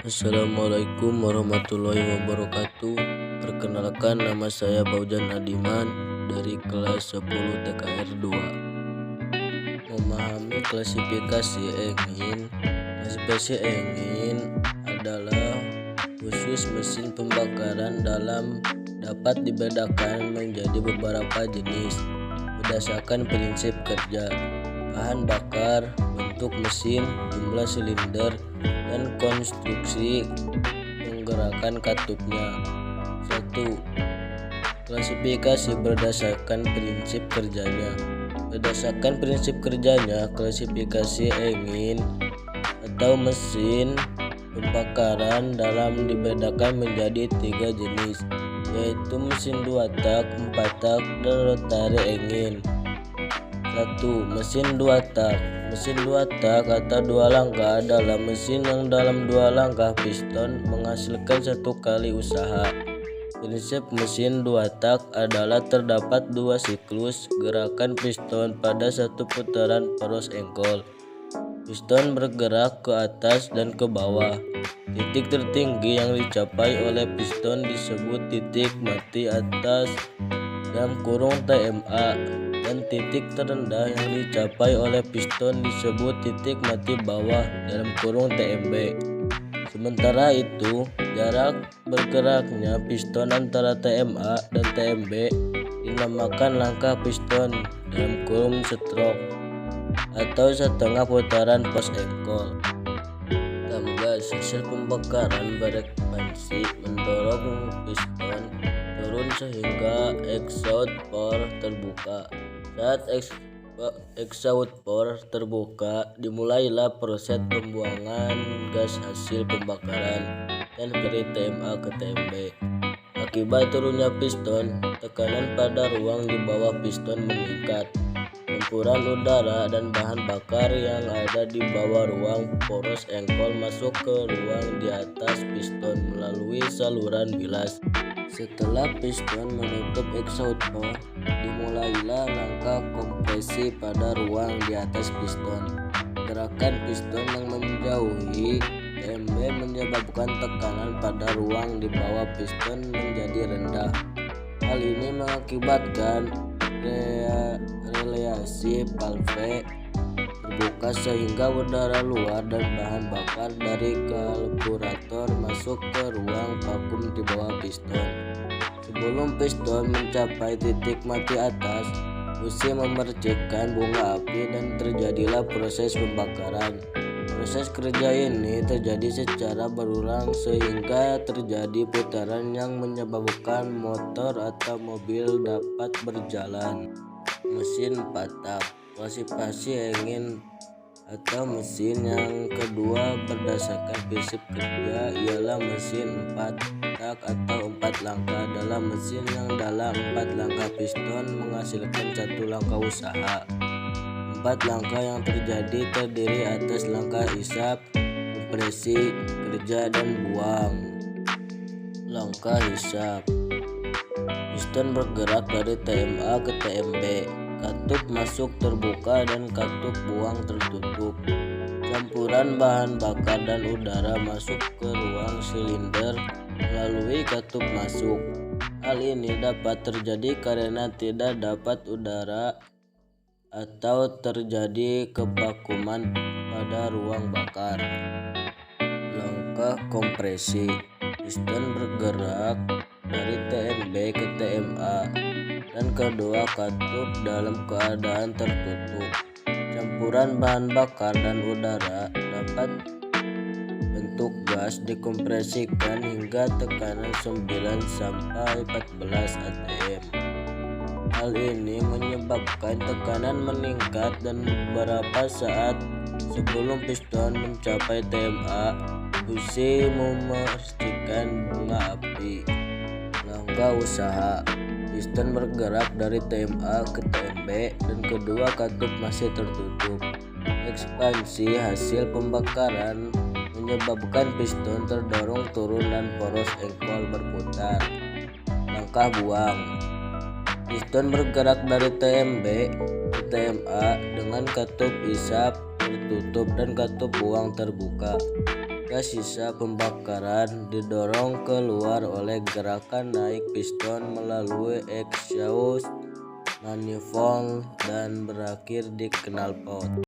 Assalamualaikum warahmatullahi wabarakatuh. Perkenalkan, nama saya Faujan Adiman dari kelas 10 TKR 2. Memahami klasifikasi engine. Klasifikasi engine adalah khusus mesin pembakaran dapat dibedakan menjadi beberapa jenis berdasarkan prinsip kerja, bahan bakar, bentuk mesin, jumlah silinder, dan konstruksi penggerakan katupnya. 1. Klasifikasi berdasarkan prinsip kerjanya. Berdasarkan prinsip kerjanya, klasifikasi engine atau mesin pembakaran dibedakan menjadi 3 jenis, yaitu mesin 2 tak, 4 tak, dan rotary engine. 1. Mesin 2 tak. Mesin 2 tak atau 2 langkah adalah mesin yang dalam 2 langkah piston menghasilkan 1 kali usaha. Prinsip mesin 2 tak adalah terdapat 2 siklus gerakan piston pada 1 putaran poros engkol. Piston bergerak ke atas dan ke bawah. Titik tertinggi yang dicapai oleh piston disebut titik mati atas (TMA), dan titik terendah yang dicapai oleh piston disebut titik mati bawah (TMB). Sementara itu, jarak bergeraknya piston antara TMA dan TMB dinamakan langkah piston (stroke) atau setengah putaran pos engkol. Gas hasil pembakaran berekspansi mendorong piston turun sehingga exhaust pore terbuka. Saat exhaust pore terbuka, dimulailah proses pembuangan gas hasil pembakaran dari TMA ke TMB. Akibat turunnya piston, tekanan pada ruang di bawah piston meningkat. Campuran udara dan bahan bakar yang ada di bawah ruang poros engkol masuk ke ruang di atas piston melalui saluran bilas. Setelah piston menutup exhaust pore, dimulailah langkah kompresi pada ruang di atas piston. Gerakan piston yang menjauhi TMB menyebabkan tekanan pada ruang di bawah piston menjadi rendah. Hal ini mengakibatkan relasi valve terbuka sehingga udara luar dan bahan bakar dari karburator masuk ke ruang vakum di bawah piston. Sebelum piston mencapai titik mati atas, busi memercikkan bunga api dan terjadilah proses pembakaran. Proses kerja ini terjadi secara berulang sehingga terjadi putaran yang menyebabkan motor atau mobil dapat berjalan. Mesin 4 tak. Klasifikasi engine atau mesin yang kedua berdasarkan prinsip kerja ialah mesin 4 tak atau 4 langkah adalah mesin yang dalam 4 langkah piston menghasilkan 1 langkah usaha. 4 langkah yang terdiri atas langkah isap, kompresi, kerja, dan buang. Langkah isap. Piston bergerak dari TMA ke TMB. Katup masuk terbuka dan katup buang tertutup. Campuran bahan bakar dan udara masuk ke ruang silinder melalui katup masuk. Hal ini dapat terjadi karena tidak dapat udara atau terjadi kevakuman pada ruang bakar. Langkah kompresi. Piston bergerak dari TMB ke TMA dan kedua katup dalam keadaan tertutup. Campuran bahan bakar dan udara dapat bentuk gas dikompresikan hingga tekanan 9 sampai 14 atm. Hal ini menyebabkan tekanan meningkat dan beberapa saat sebelum piston mencapai TMA, busi memercikan bunga api. Langkah usaha. Piston bergerak dari TMA ke TMB dan kedua katup masih tertutup. Ekspansi hasil pembakaran menyebabkan piston terdorong turun dan poros engkol berputar. Langkah buang. Piston bergerak dari TMB ke TMA dengan katup isap tertutup dan katup buang terbuka. Ketika sisa pembakaran didorong keluar oleh gerakan naik piston melalui exhaust manifold dan berakhir di knalpot.